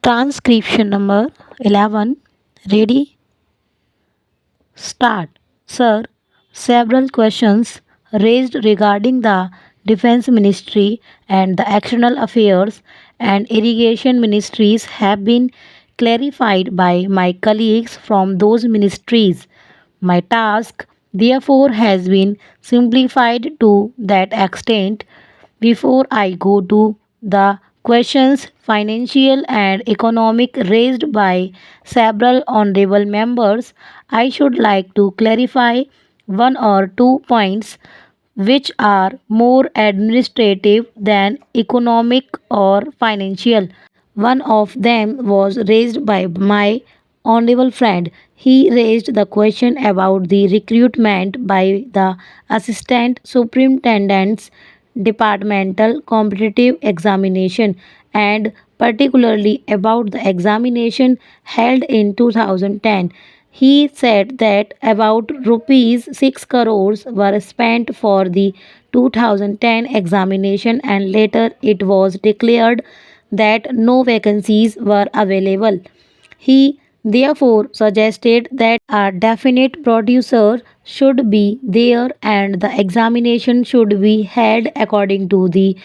Transcription number 11. Ready? Start. Sir, several questions raised regarding the Defense Ministry and the External Affairs and Irrigation Ministries have been clarified by my colleagues from those ministries. My task, therefore, has been simplified to that extent. Before I go to the questions, financial and economic, raised by several honorable members, I should like to clarify one or two points which are more administrative than economic or financial. One of them was raised by my honorable friend. He raised the question about the recruitment by the assistant superintendent's departmental competitive examination and particularly about the examination held in 2010. He said that about rupees 6 crores were spent for the 2010 examination and later it was declared that no vacancies were available. He therefore suggested that a definite producer should be there and the examination should be held according to the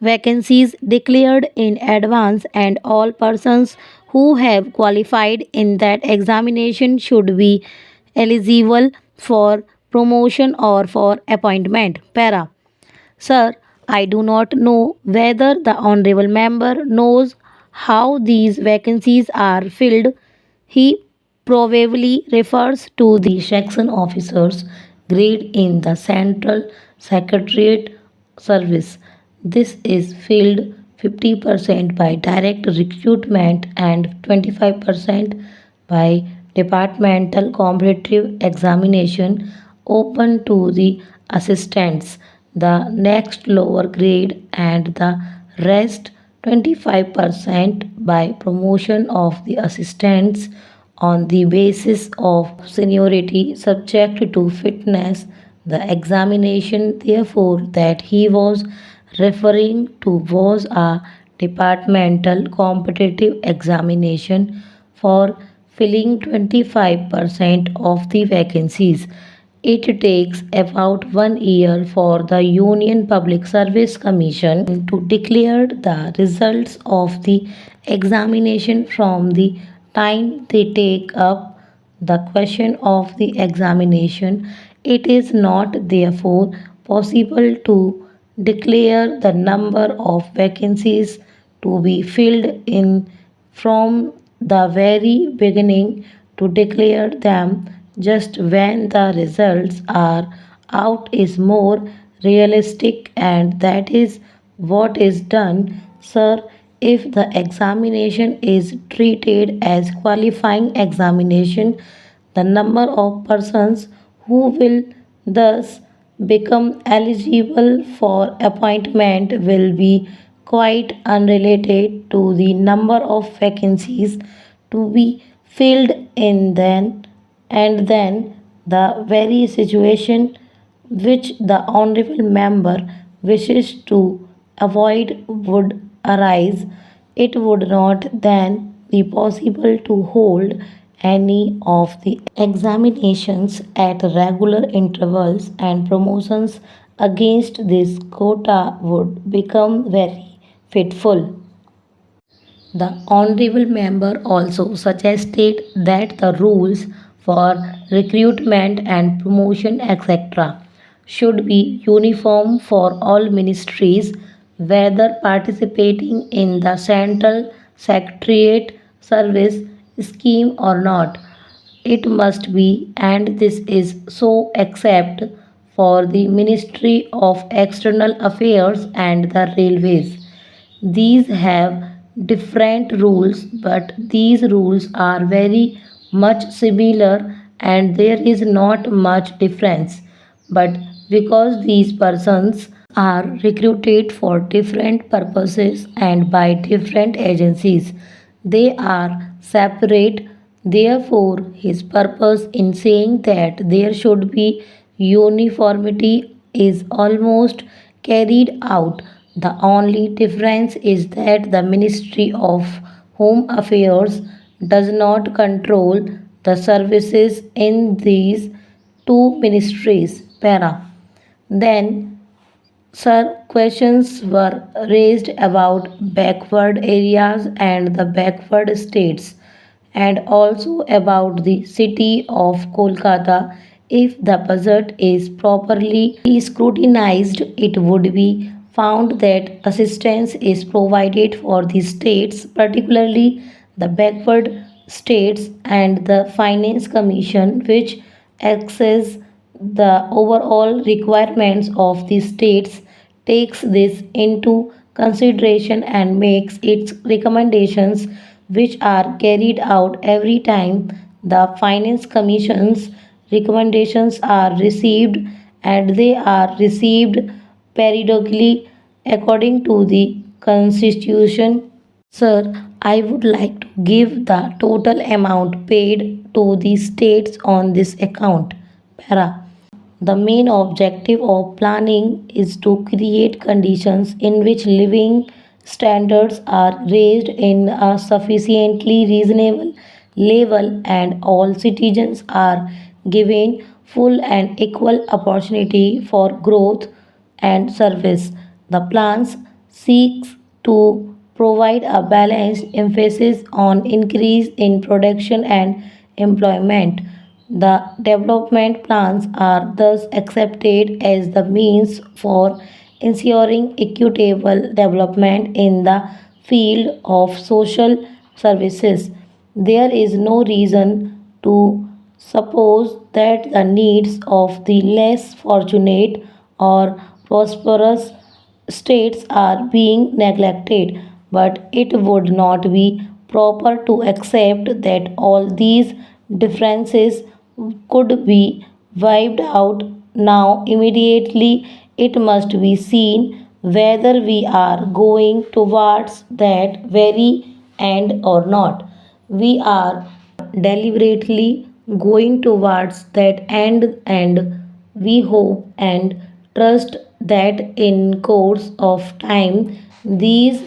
vacancies declared in advance and all persons who have qualified in that examination should be eligible for promotion or for appointment. Para. Sir, I do not know whether the honorable member knows how these vacancies are filled. He probably refers to the section officers grade in the Central Secretariat Service. This is filled 50% by direct recruitment and 25% by departmental competitive examination open to the assistants, the next lower grade, and the rest 25% by promotion of the assistants on the basis of seniority subject to fitness. The examination, therefore, that he was referring to was a departmental competitive examination for filling 25% of the vacancies. It takes about 1 year for the Union Public Service Commission to declare the results of the examination from the time they take up the question of the examination. It is not therefore possible to declare the number of vacancies to be filled in from the very beginning, to declare them just when the results are out is more realistic, and that is what is done. Sir, if the examination is treated as qualifying examination, the number of persons who will thus become eligible for appointment will be quite unrelated to the number of vacancies to be filled in then, and then the very situation which the honorable member wishes to avoid would arise. It would not then be possible to hold any of the examinations at regular intervals, and promotions against this quota would become very fitful. The honorable member also suggested that the rules for recruitment and promotion, etc., should be uniform for all ministries, whether participating in the Central Secretariat Service scheme or not. It must be, and this is so except for the Ministry of External Affairs and the Railways. These have different rules, but these rules are very much similar and there is not much difference. But because these persons are recruited for different purposes and by different agencies, they are separate. Therefore, his purpose in saying that there should be uniformity is almost carried out. The only difference is that the Ministry of Home Affairs does not control the services in these two ministries. Para. Then sir, questions were raised about backward areas and the backward states, and also about the city of Kolkata. If the budget is properly scrutinized, it would be found that assistance is provided for the states, particularly the backward states, and the Finance Commission, which access the overall requirements of the states, takes this into consideration and makes its recommendations, which are carried out every time the Finance Commission's recommendations are received, and they are received periodically according to the Constitution. Sir, I would like to give the total amount paid to the states on this account. Para. The main objective of planning is to create conditions in which living standards are raised in a sufficiently reasonable level and all citizens are given full and equal opportunity for growth and service. The plans seeks to provide a balanced emphasis on increase in production and employment. The development plans are thus accepted as the means for ensuring equitable development in the field of social services. There is no reason to suppose that the needs of the less fortunate or prosperous states are being neglected, but it would not be proper to accept that all these differences could be wiped out now immediately. It must be seen whether we are going towards that very end or not. We are deliberately going towards that end, and we hope and trust that in course of time these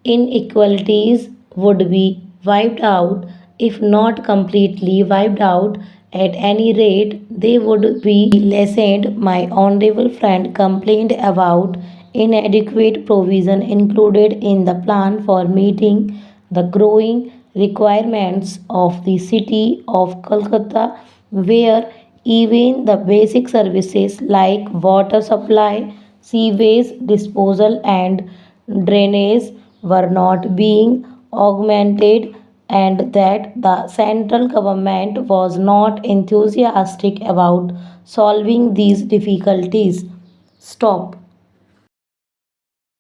inequalities would be wiped out, if not completely wiped out, at any rate they would be lessened. My honorable friend complained about inadequate provision included in the plan for meeting the growing requirements of the city of Calcutta, where even the basic services like water supply, sewage disposal, and drainage were not being augmented, and that the central government was not enthusiastic about solving these difficulties. Stop.